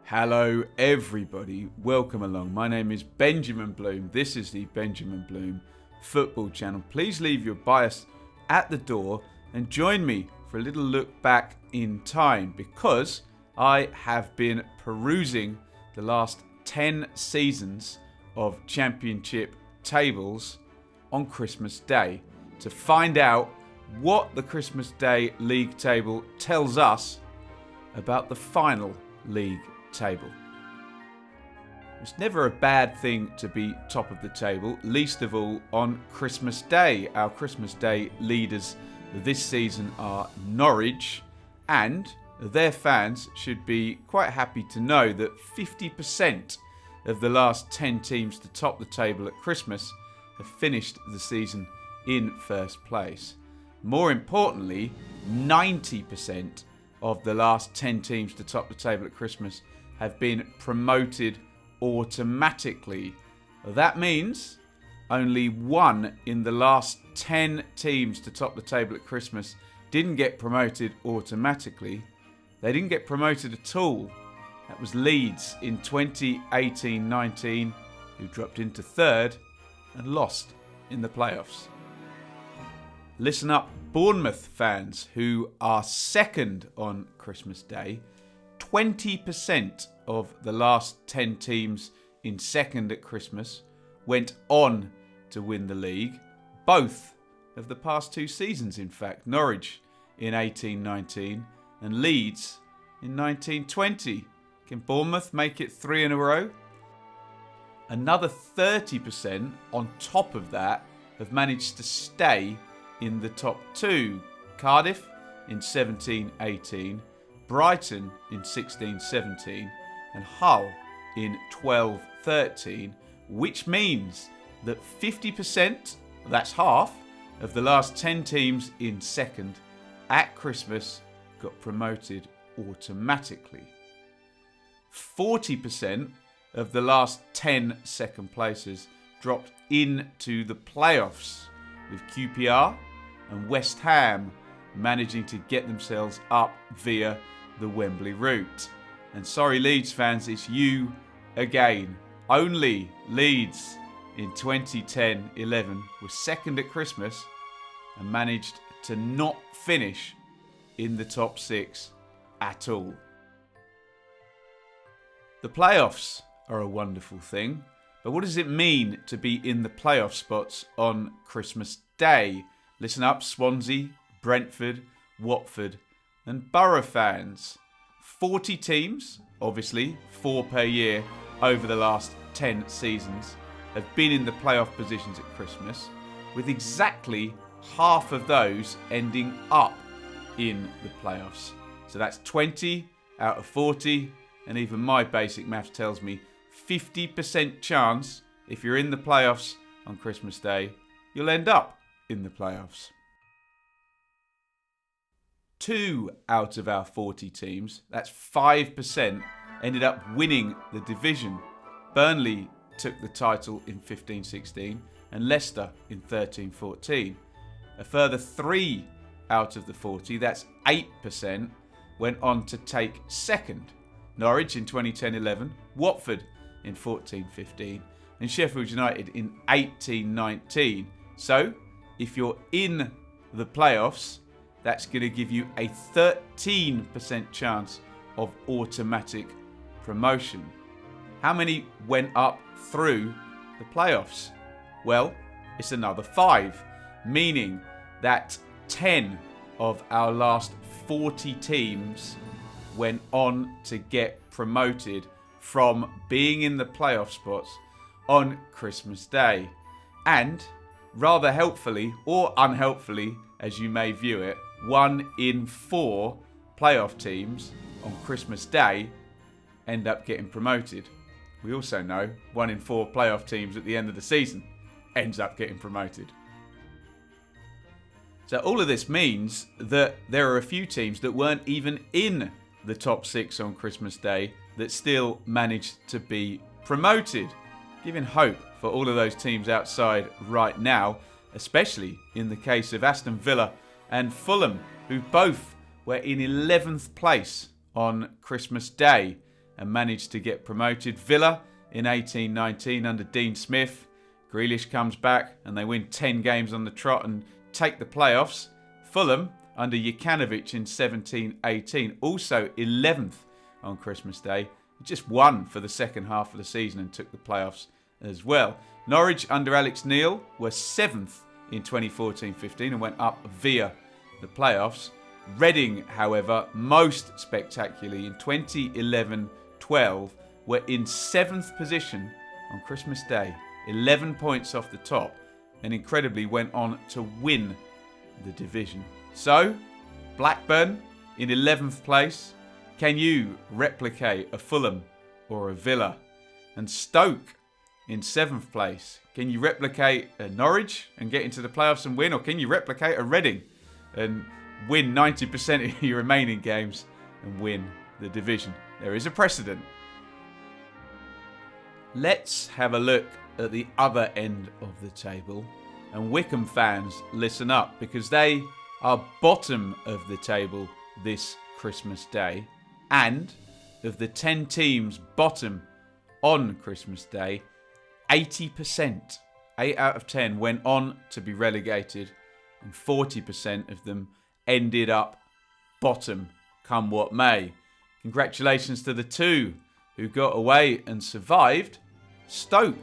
Hello everybody, welcome along. My name is Benjamin Bloom. This is the Benjamin Bloom Football Channel. Please leave your bias at the door and join me for a little look back in time, because I have been perusing the last 10 seasons of Championship tables on Christmas Day to find out what the Christmas Day league table tells us about the final league table. It's never a bad thing to be top of the table, least of all on Christmas Day. Our Christmas Day leaders this season are Norwich, and their fans should be quite happy to know that 50% of the last 10 teams to top the table at Christmas have finished the season in first place. More importantly, 90% of the last 10 teams to top the table at Christmas have been promoted automatically. That means only one in the last 10 teams to top the table at Christmas didn't get promoted automatically. They didn't get promoted at all. That was Leeds in 2018-19, who dropped into third and lost in the playoffs. Listen up, Bournemouth fans who are second on Christmas Day. 20% of the last 10 teams in second at Christmas went on to win the league. Both of the past two seasons, in fact. Norwich in 18-19 and Leeds in 19-20. Can Bournemouth make it 3 in a row? Another 30% on top of that have managed to stay in the top two. Cardiff in 17-18, Brighton in 16-17 and Hull in 12-13, which means that 50%, that's half, of the last 10 teams in second at Christmas got promoted automatically. 40% of the last 10 second places dropped into the playoffs, with QPR and West Ham managing to get themselves up via the Wembley route. And sorry Leeds fans, it's you again. Only Leeds in 2010-11 was second at Christmas and managed to not finish in the top six at all. The playoffs are a wonderful thing, but what does it mean to be in the playoff spots on Christmas Day? Listen up, Swansea, Brentford, Watford and Borough fans. 40 teams, obviously 4 per year over the last 10 seasons, have been in the playoff positions at Christmas, with exactly half of those ending up in the playoffs. So that's 20 out of 40, and even my basic maths tells me 50% chance if you're in the playoffs on Christmas Day, you'll end up in the playoffs. 2 out of our 40 teams, that's 5%, ended up winning the division. Burnley took the title in 15-16 and Leicester in 13-14. A further 3 out of the 40, that's 8%, went on to take second. Norwich in 2010-11, Watford in 14-15 and Sheffield United in 18-19. So, if you're in the playoffs, that's going to give you a 13% chance of automatic promotion. How many went up through the playoffs? Well, it's another 5, meaning that 10 of our last 40 teams went on to get promoted from being in the playoff spots on Christmas Day. And rather helpfully or unhelpfully, as you may view it, 1 in 4 playoff teams on Christmas Day end up getting promoted. We also know 1 in 4 playoff teams at the end of the season ends up getting promoted. So all of this means that there are a few teams that weren't even in the top 6 on Christmas Day that still managed to be promoted, giving hope for all of those teams outside right now, especially in the case of Aston Villa and Fulham, who both were in 11th place on Christmas Day. and managed to get promoted. Villa in 18-19 under Dean Smith. Grealish comes back and they win 10 games on the trot and take the playoffs. Fulham under Jokanovic in 17-18, also 11th on Christmas Day. Just won for the second half of the season and took the playoffs as well. Norwich under Alex Neil were 7th in 2014-15 and went up via the playoffs. Reading, however, most spectacularly in 2011-12 were in 7th position on Christmas Day, 11 points off the top, and incredibly went on to win the division. So, Blackburn in 11th place. Can you replicate a Fulham or a Villa? And Stoke in 7th place. Can you replicate a Norwich and get into the playoffs and win? Or can you replicate a Reading and win 90% of your remaining games and win the division? There is a precedent. Let's have a look at the other end of the table. And Wycombe fans, listen up, because they are bottom of the table this Christmas Day. And of the 10 teams bottom on Christmas Day, 80%, 8 out of 10, went on to be relegated, and 40% of them ended up bottom, come what may. Congratulations to the 2 who got away and survived. Stoke,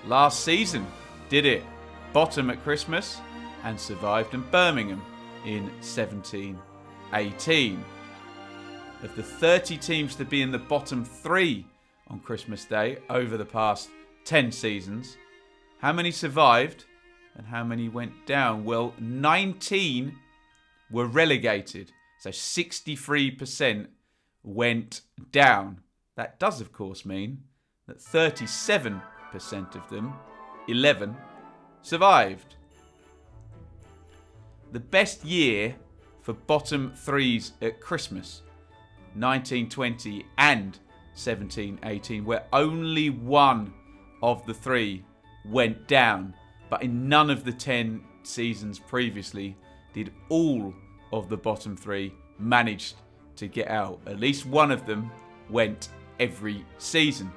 last season, did it. Bottom at Christmas and survived, and Birmingham in 17-18. Of the 30 teams to be in the bottom 3 on Christmas Day over the past 10 seasons, how many survived and how many went down? Well, 19 were relegated, so 63% went down. That does, of course, mean that 37% of them, 11, survived. The best year for bottom 3s at Christmas, 1920 and 17-18, where only one of the 3 went down. But in none of the 10 seasons previously did all of the bottom 3 manage to get out. At least one of them went every season.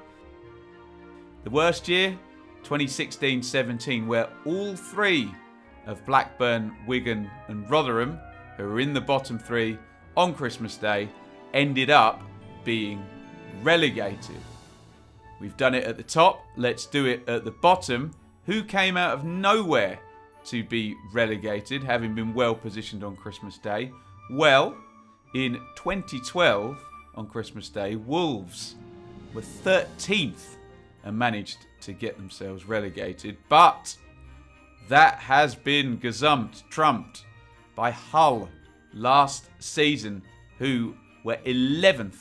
The worst year, 2016-17, where all 3 of Blackburn, Wigan and Rotherham, who were in the bottom 3 on Christmas Day, ended up being relegated. We've done it at the top, let's do it at the bottom. Who came out of nowhere to be relegated, having been well positioned on Christmas Day? Well, in 2012, on Christmas Day, Wolves were 13th and managed to get themselves relegated. But that has been trumped by Hull last season, who were 11th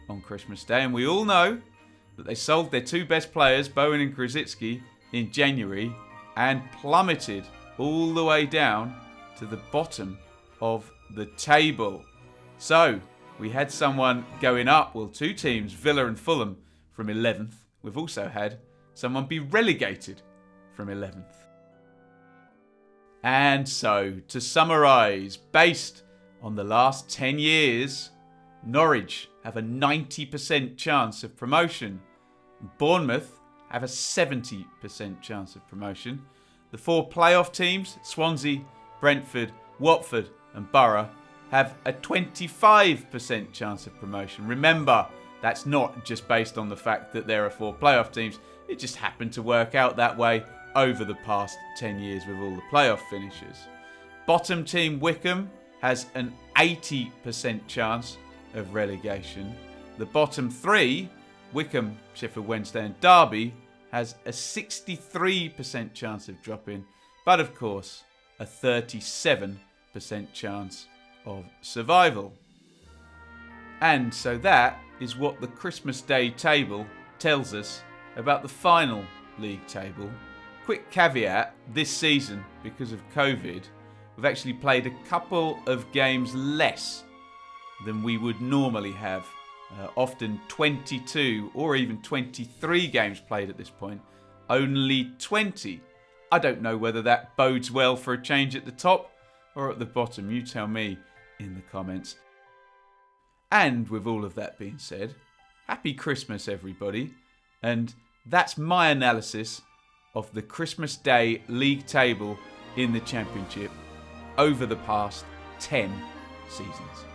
on Christmas Day. And we all know that they sold their 2 best players, Bowen and Krissy, in January and plummeted all the way down to the bottom of the table. So we had someone going up, well, 2 teams, Villa and Fulham, from 11th. We've also had someone be relegated from 11th. And so, to summarise, based on the last 10 years, Norwich have a 90% chance of promotion. Bournemouth have a 70% chance of promotion. The 4 playoff teams, Swansea, Brentford, Watford and Borough, have a 25% chance of promotion. Remember, that's not just based on the fact that there are 4 playoff teams. It just happened to work out that way over the past 10 years with all the playoff finishes. Bottom team Wycombe has an 80% chance of relegation. The bottom 3, Wycombe, Sheffield Wednesday and Derby, has a 63% chance of dropping, but of course a 37% chance of survival. And so that is what the Christmas Day table tells us about the final league table. Quick caveat, this season, because of COVID, we've actually played a couple of games less than we would normally have. Often 22 or even 23 games played at this point. Only 20. I don't know whether that bodes well for a change at the top or at the bottom. You tell me in the comments. And with all of that being said, Happy Christmas, everybody. And that's my analysis of the Christmas Day league table in the Championship over the past 10 seasons.